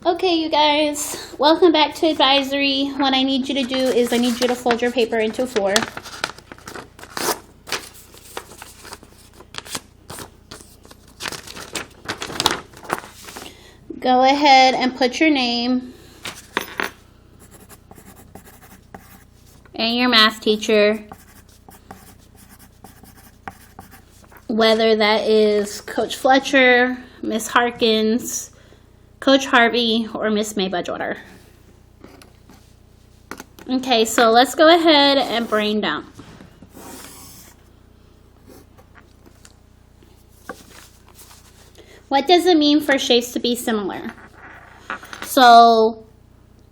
Okay, you guys, welcome back to advisory. What I need you to do is I need you to fold your paper into 4. Go ahead and put your name and your math teacher, whether that is Coach Fletcher, Miss Harkins, Coach Harvey, or Miss May Budgewater. Okay, so let's go ahead and brain dump. What does it mean for shapes to be similar? So,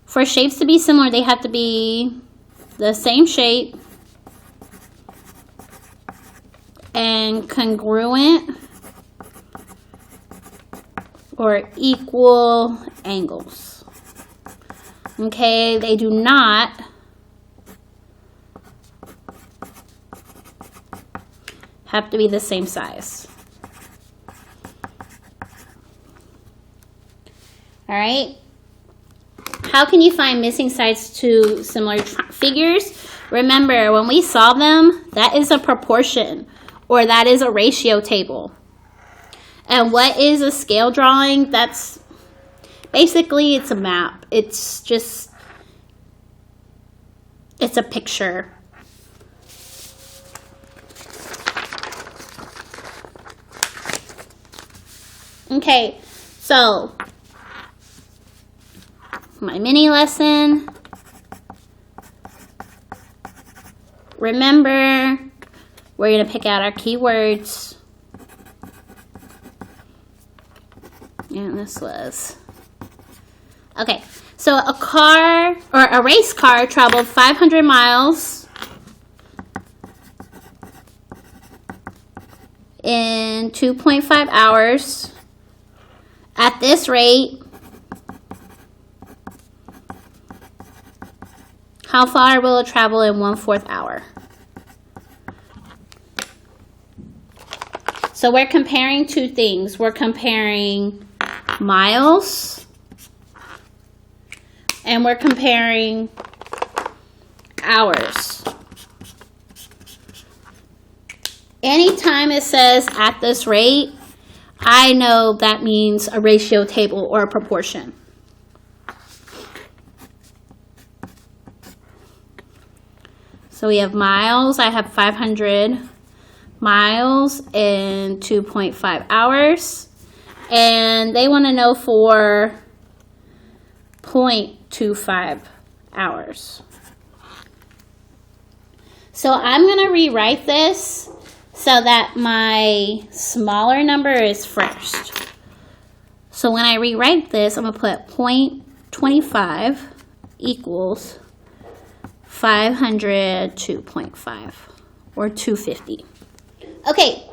for shapes to be similar, they have to be the same shape and congruent or equal angles. Okay, they do not have to be the same size. All right. How can you find missing sides to similar figures? Remember, when we solve them, that is a proportion or that is a ratio table. And what is a scale drawing? That's basically, it's a map. It's a picture. Okay, so my mini lesson. Remember, we're going to pick out our keywords. And this was, okay, so a car, or a race car, traveled 500 miles in 2.5 hours. At this rate, how far will it travel in 1/4 hour? So we're comparing two things. We're comparing miles and we're comparing hours. Anytime it says at this rate, I know that means a ratio table or a proportion. So we have miles. I have 500 miles in 2.5 hours. And they want to know for 0.25 hours. So I'm going to rewrite this so that my smaller number is first. So when I rewrite this, I'm going to put 0.25 equals 500 2.5 or 250. Okay,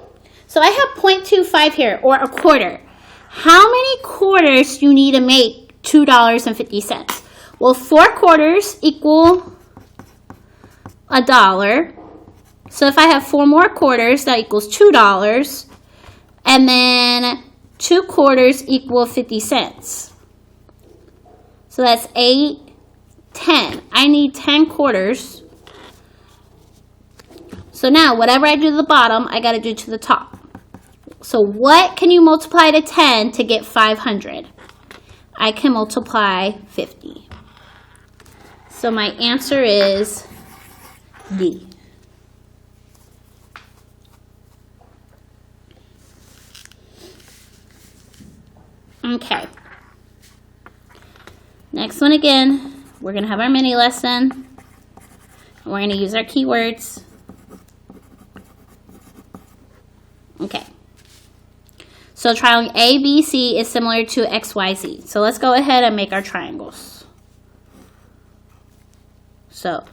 so I have 0.25 here, or a quarter. How many quarters do you need to make $2.50? Well, 4 quarters equal $1. So if I have 4 more quarters, that equals $2. And then 2 quarters equal 50 cents. So that's 8, 10. I need 10 quarters. So now, whatever I do to the bottom, I got to do to the top. So what can you multiply to 10 to get 500? I can multiply 50. So my answer is D. Okay. Next one again, we're going to have our mini lesson. We're going to use our keywords. Okay. So triangle ABC is similar to XYZ. So let's go ahead and make our triangles. So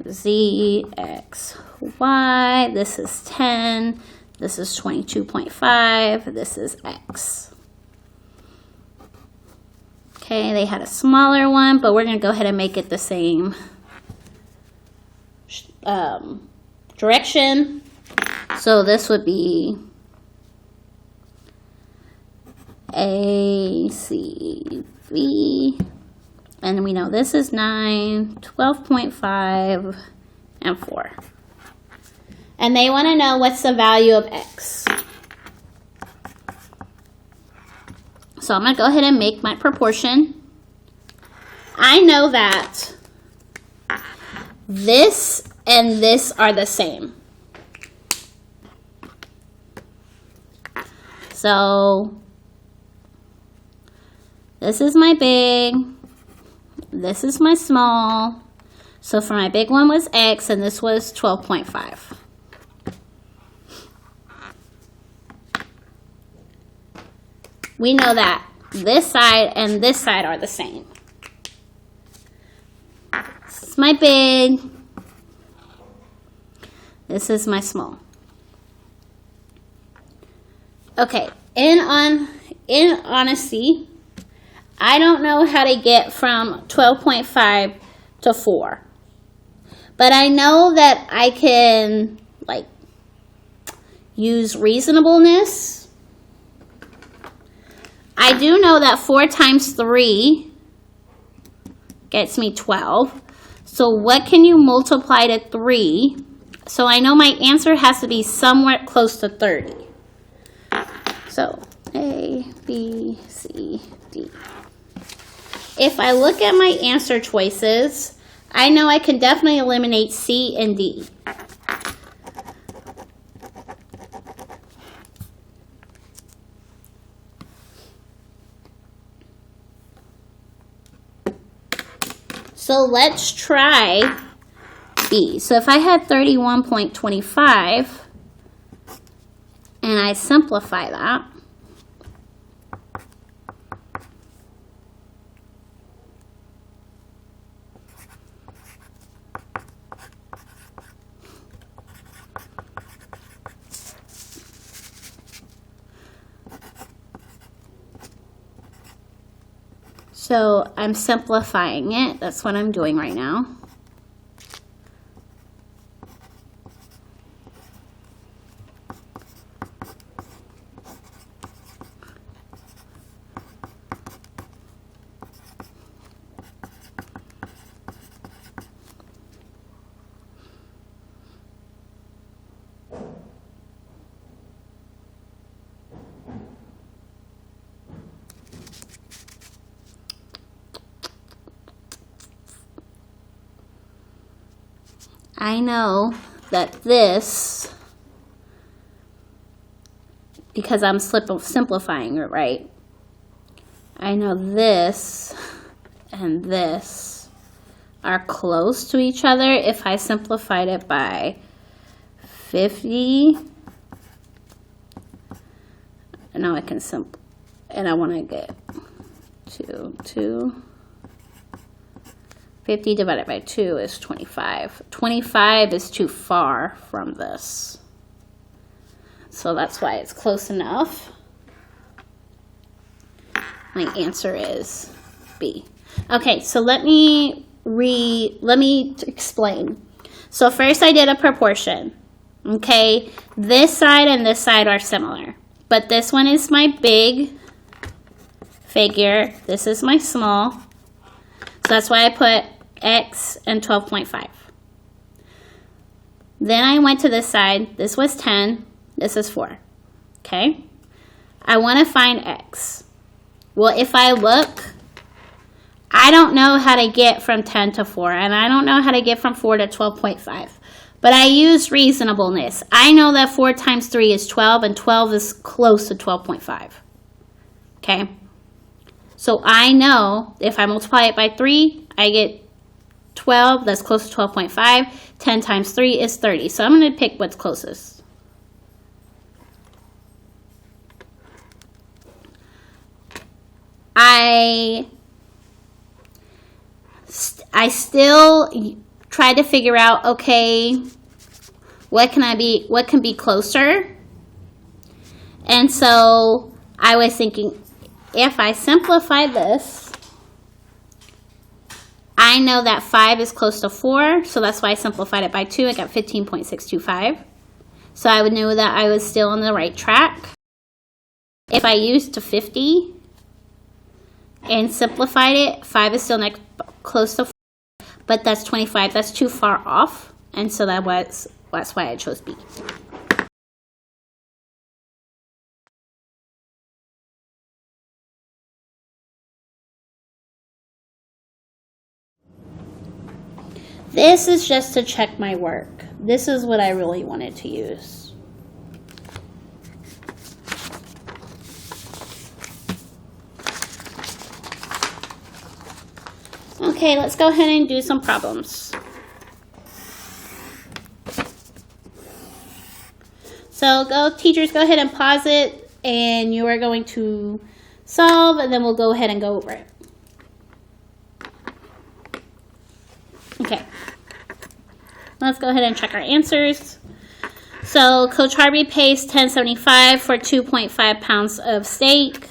Z, X, Y, this is 10, this is 22.5, this is X. Okay, they had a smaller one, but we're going to go ahead and make it the same direction. So this would be A, C, V. And we know this is 9, 12.5, and 4. And they want to know what's the value of x. So I'm going to go ahead and make my proportion. I know that this and this are the same. So this is my big, this is my small. So for my big one was x and this was 12.5. We know that this side and this side are the same. This is my big. This is my small. Okay, in honesty, I don't know how to get from 12.5 to 4. But I know that I can, like, use reasonableness. I do know that 4 times 3 gets me 12. So what can you multiply to 3? So I know my answer has to be somewhere close to 30. So A, B, C, D. If I look at my answer choices, I know I can definitely eliminate C and D. So let's try B. So if I had 31.25 and I simplify that, so I'm simplifying it. That's what I'm doing right now. I know that this, because I'm simplifying it, right? I know this and this are close to each other if I simplified it by 50. And now I can and I want to get 2. 50 divided by 2 is 25. 25 is too far from this. So that's why it's close enough. My answer is B. Okay, so let me explain. So first I did a proportion. Okay, this side and this side are similar. But this one is my big figure. This is my small. So that's why I put X and 12.5. Then I went to this side. This was 10. This is 4. Okay? I want to find X. Well, if I look, I don't know how to get from 10 to 4. And I don't know how to get from 4 to 12.5. But I use reasonableness. I know that 4 times 3 is 12. And 12 is close to 12.5. Okay? So I know if I multiply it by 3, I get 12, that's close to 12.5. 10 times 3 is 30. So I'm going to pick what's closest. I still try to figure out, okay, what can be closer? And so I was thinking, if I simplify this, I know that 5 is close to 4, so that's why I simplified it by 2. I got 15.625. So I would know that I was still on the right track. If I used to 50 and simplified it, 5 is still close to 4, but that's 25. That's too far off, and so that's why I chose B. This is just to check my work. This is what I really wanted to use. Okay, let's go ahead and do some problems. So teachers, go ahead and pause it, and you are going to solve, and then we'll go ahead and go over it. Okay, let's go ahead and check our answers. So Coach Harvey pays $10.75 for 2.5 pounds of steak.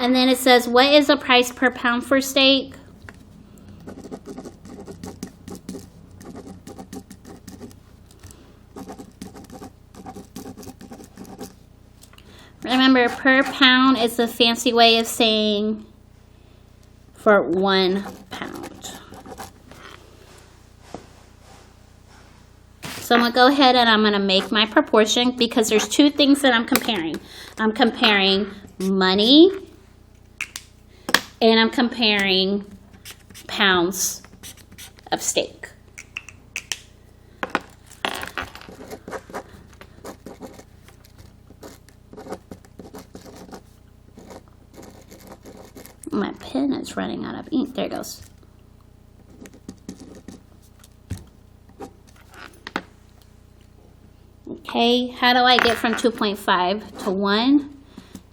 And then it says, what is the price per pound for steak? Remember, per pound is a fancy way of saying for 1 pound. So I'm going to go ahead and I'm going to make my proportion because there's 2 things that I'm comparing. I'm comparing money and I'm comparing pounds of steak. My pen is running out of ink. There it goes. Okay, how do I get from 2.5 to 1?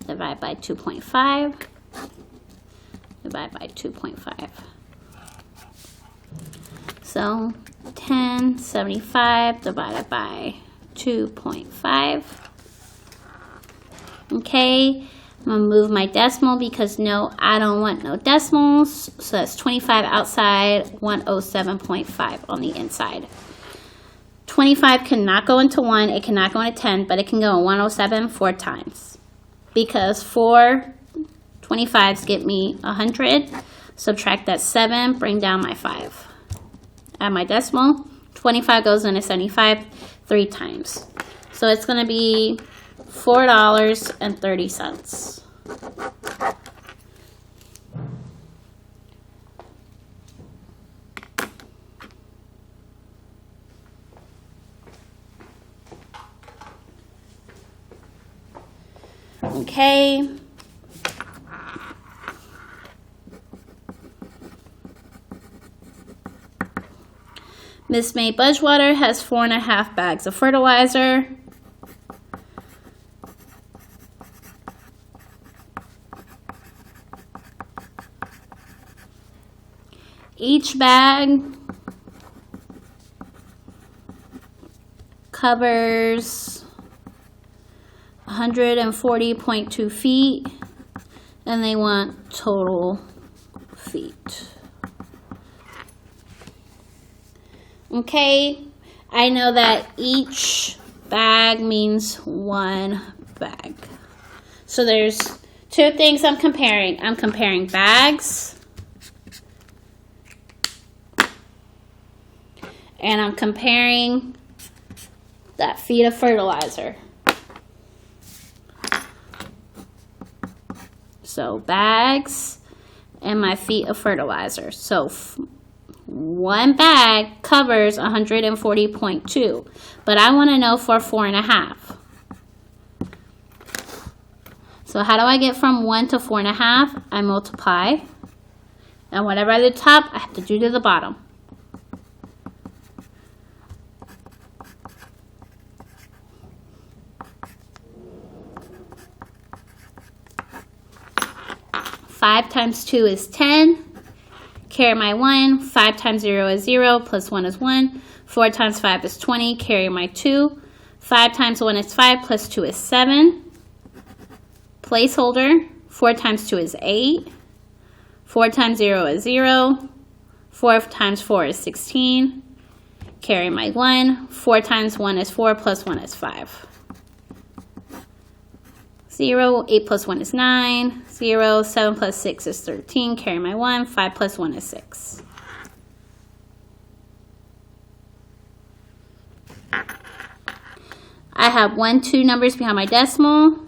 Divide by 2.5. Divide by 2.5. So 10.75 divided by 2.5. Okay, I'm going to move my decimal because no, I don't want no decimals. So that's 25 outside, 107.5 on the inside. 25 cannot go into 1, it cannot go into 10, but it can go in 107 4 times. Because 4 25s get me 100. Subtract that 7, bring down my 5. Add my decimal. 25 goes into 75 3 times. So it's going to be $4.30. Okay. Miss May Budgewater has 4.5 bags of fertilizer. Each bag covers 140.2 feet, and they want total feet. Okay, I know that each bag means 1 bag. So there's 2 things I'm comparing. I'm comparing bags, and I'm comparing that feet of fertilizer. So bags and my feet of fertilizer. So 1 bag covers 140.2, but I want to know for 4.5. So how do I get from 1 to 4.5? I multiply, and whatever at the top, I have to do to the bottom. Five times 2 is 10. carry my 1. 5 times 0 is 0, plus 1 is 1. 4 times 5 is 20, carry my 2. 5 times 1 is 5, plus 2 is 7. Placeholder, 4 times 2 is 8. 4 times 0 is 0. 4 times 4 is 16. Carry my 1. 4 times 1 is 4, plus 1 is 5. 0, 8 plus 1 is 9. 0, 7 plus 6 is 13. Carry my 1. 5 plus 1 is 6. I have 1, 2 numbers behind my decimal.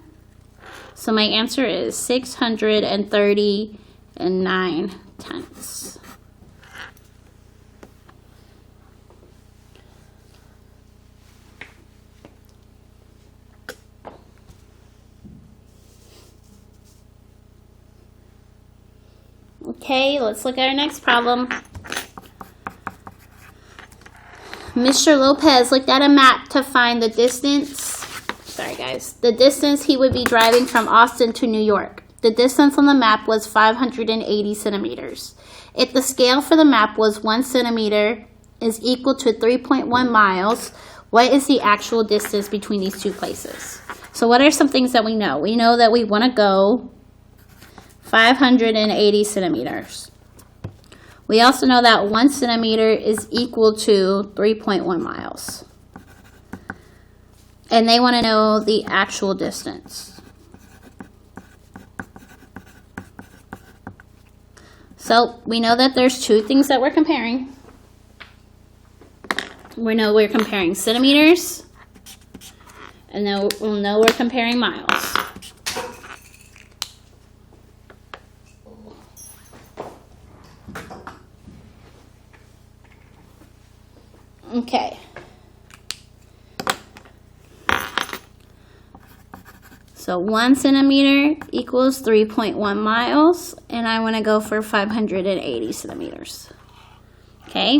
So my answer is 639 tenths. Okay, let's look at our next problem. Mr. Lopez looked at a map to find the distance. Sorry guys. The distance he would be driving from Austin to New York. The distance on the map was 580 centimeters. If the scale for the map was 1 centimeter is equal to 3.1 miles, what is the actual distance between these two places? So what are some things that we know? We know that we want to go 580 centimeters. We also know that 1 centimeter is equal to 3.1 miles. And they want to know the actual distance. So we know that there's two things that we're comparing. We know we're comparing centimeters. And then we'll know we're comparing miles. Okay. So 1 centimeter equals 3.1 miles, and I want to go for 580 centimeters. Okay,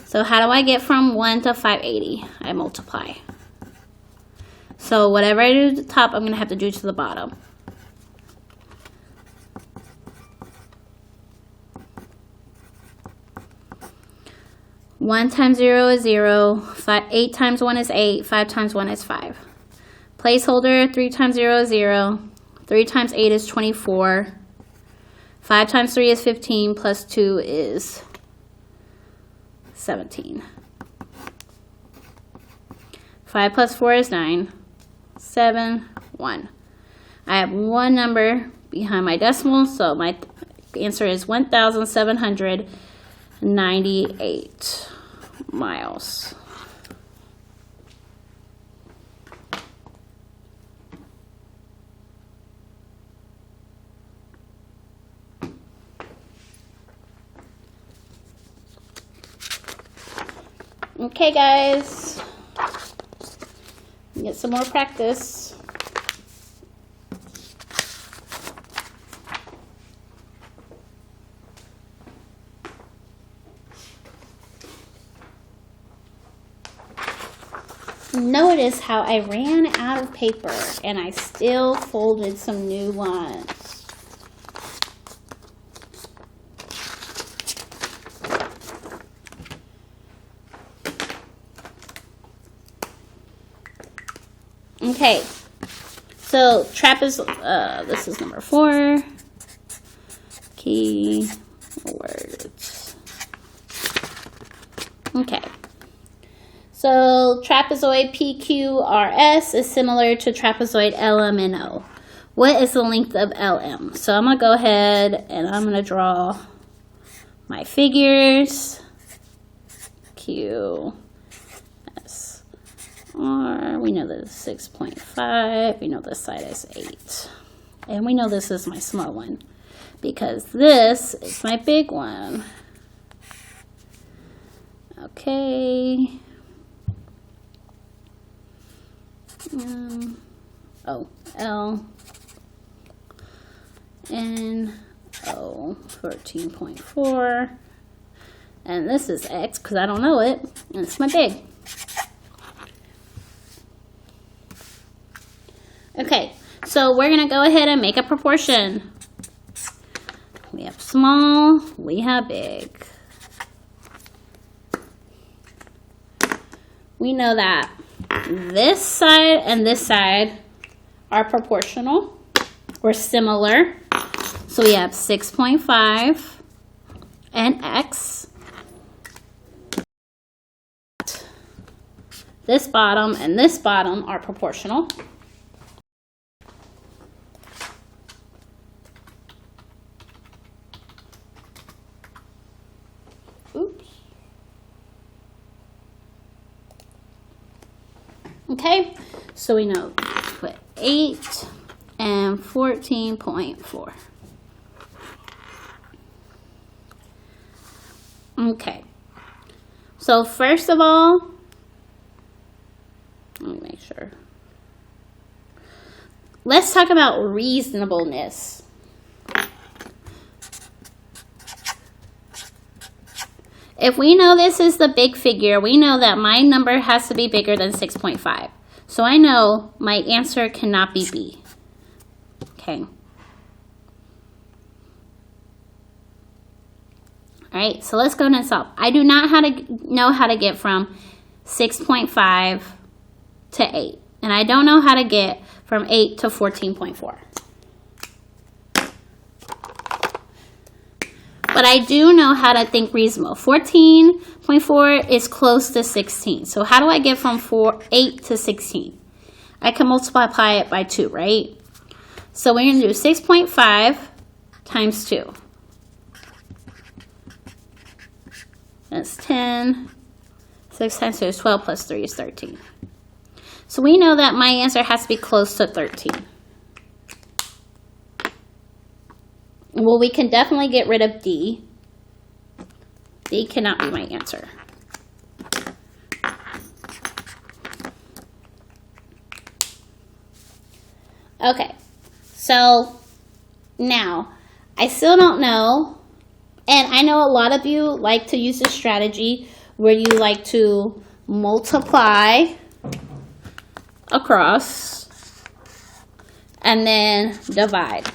so how do I get from 1 to 580? I multiply. So whatever I do to the top, I'm going to have to do to the bottom. One times 0 is 0. 8 times 1 is 8. 5 times 1 is 5. Placeholder, 3 times 0 is 0. 3 times 8 is 24. 5 times 3 is 15, plus 2 is 17. 5 plus 4 is 9. 7, 1. I have one number behind my decimal, so my answer is 1,798 miles. Okay, guys, get some more practice. Notice how I ran out of paper and I still folded some new ones. Okay, so this is number 4. Key words. Okay. So trapezoid PQRS is similar to trapezoid LMNO. What is the length of LM? So I'm going to go ahead and I'm going to draw my figures. Q, S, R. We know this is 6.5. We know this side is 8. And we know this is my small one because this is my big one. Okay. L, N, O, 13.4. And this is X because I don't know it. And it's my big. Okay, so we're going to go ahead and make a proportion. We have small, we have big. We know that this side and this side are proportional or similar. So we have 6.5 and x. This bottom and this bottom are proportional. Oops. Okay, so we know put 8 and 14.4. Okay, so first of all, let me make sure. Let's talk about reasonableness. If we know this is the big figure, we know that my number has to be bigger than 6.5. So I know my answer cannot be B. Okay. All right, so let's go and solve. I do not know how to get from 6.5 to 8. And I don't know how to get from 8 to 14.4. But I do know how to think reasonable. 14.4 is close to 16. So how do I get from 8 to 16? I can multiply it by 2, right? So we're going to do 6.5 times 2. That's 10. 6 times 2 is 12 plus 3 is 13. So we know that my answer has to be close to 13. Well, we can definitely get rid of D. D cannot be my answer. Okay, so now I still don't know, and I know a lot of you like to use this strategy where you like to multiply across and then divide.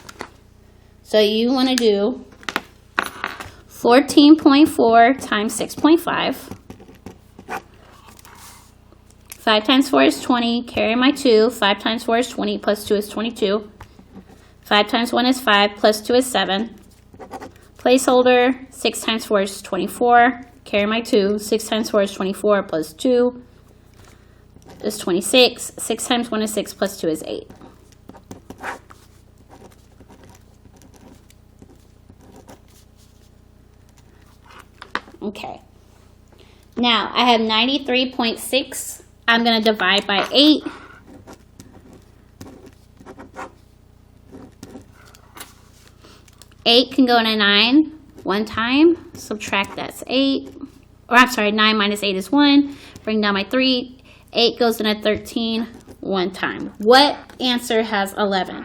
So you want to do 14.4 times 6.5. 5 times 4 is 20. Carry my 2. 5 times 4 is 20. Plus 2 is 22. 5 times 1 is 5. Plus 2 is 7. Placeholder. 6 times 4 is 24. Carry my 2. 6 times 4 is 24. Plus 2 is 26. 6 times 1 is 6. Plus 2 is 8. Okay. Now, I have 93.6. I'm going to divide by 8. Eight can go into 9 one time. Subtract, that's 8. Or I'm sorry, 9 minus 8 is 1. Bring down my 3. 8 goes into 13 one time. What answer has 11?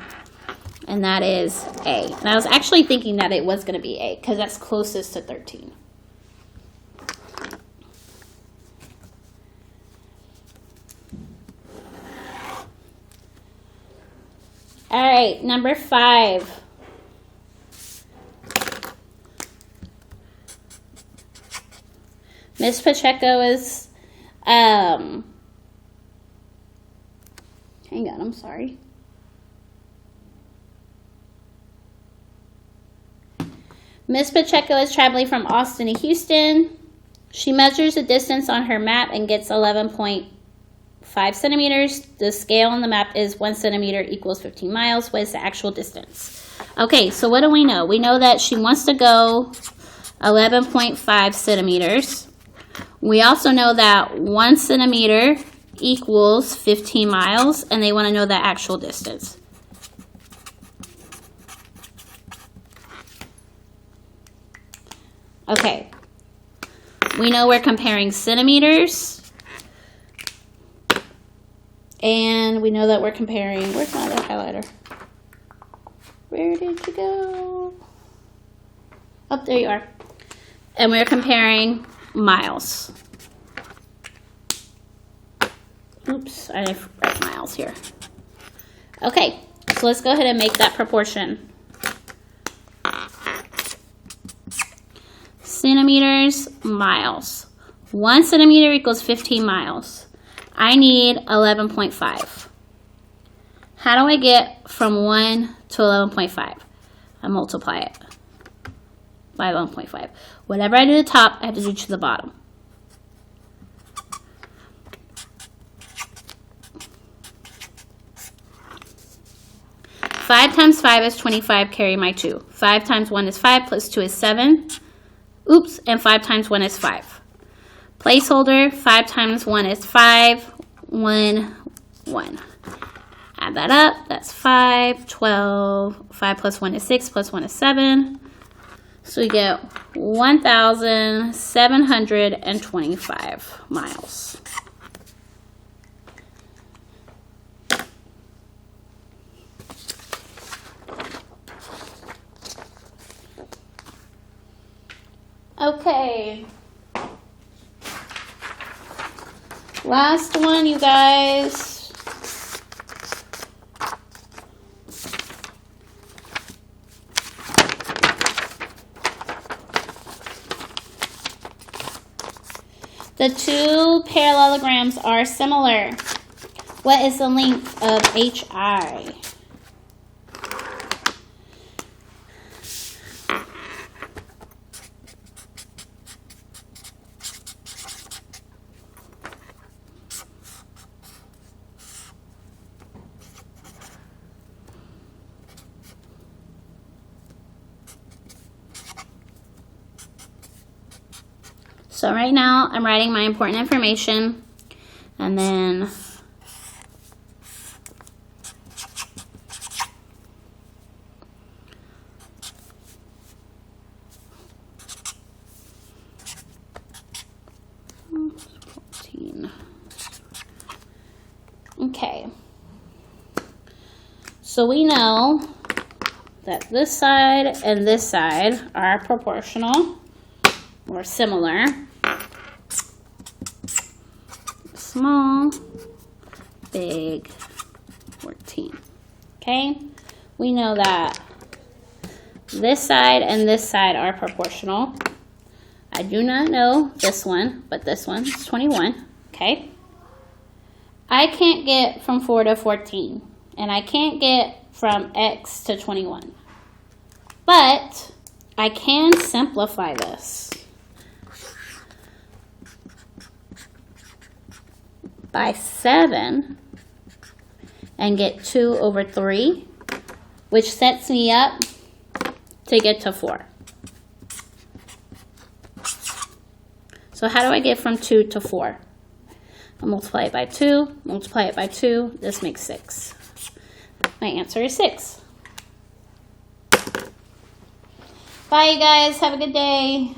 And that is A. And I was actually thinking that it was going to be A because that's closest to 13. All right, number 5. Miss Pacheco is, hang on, I'm sorry. Miss Pacheco is traveling from Austin to Houston. She measures the distance on her map and gets 11.5 centimeters. The scale on the map is 1 centimeter equals 15 miles. What is the actual distance? Okay, so what do we know? We know that she wants to go 11.5 centimeters. We also know that 1 centimeter equals 15 miles, and they want to know the actual distance. Okay, we know we're comparing centimeters, and we know that we're comparing, where's my other highlighter? Where did you go? Oh, there you are. And we're comparing miles. Oops, I didn't write miles here. Okay, so let's go ahead and make that proportion. centimeters, miles. 1 centimeter equals 15 miles. I need 11.5. How do I get from 1 to 11.5? I multiply it by 11.5. Whatever I do to the top, I have to do to the bottom. Five times 5 is 25, carry my 2. 5 times 1 is 5, plus 2 is 7. Oops, and 5 times 1 is 5. Placeholder, 5 times 1 is 5, 1, 1. Add that up, that's 5, 12, 5 plus 1 is 6, plus 1 is 7. So we get 1,725 miles. Okay. Last one, you guys. The two parallelograms are similar. What is the length of HI? So right now, I'm writing my important information, and then okay. So we know that this side and this side are proportional or similar. Small, big, 14. Okay? We know that this side and this side are proportional. I do not know this one, but this one is 21. Okay? I can't get from 4 to 14, and I can't get from X to 21. But I can simplify this by 7 and get 2 over 3, which sets me up to get to 4. So how do I get from 2 to 4? I'll multiply it by 2, multiply it by 2, this makes 6. My answer is 6. Bye, you guys. Have a good day.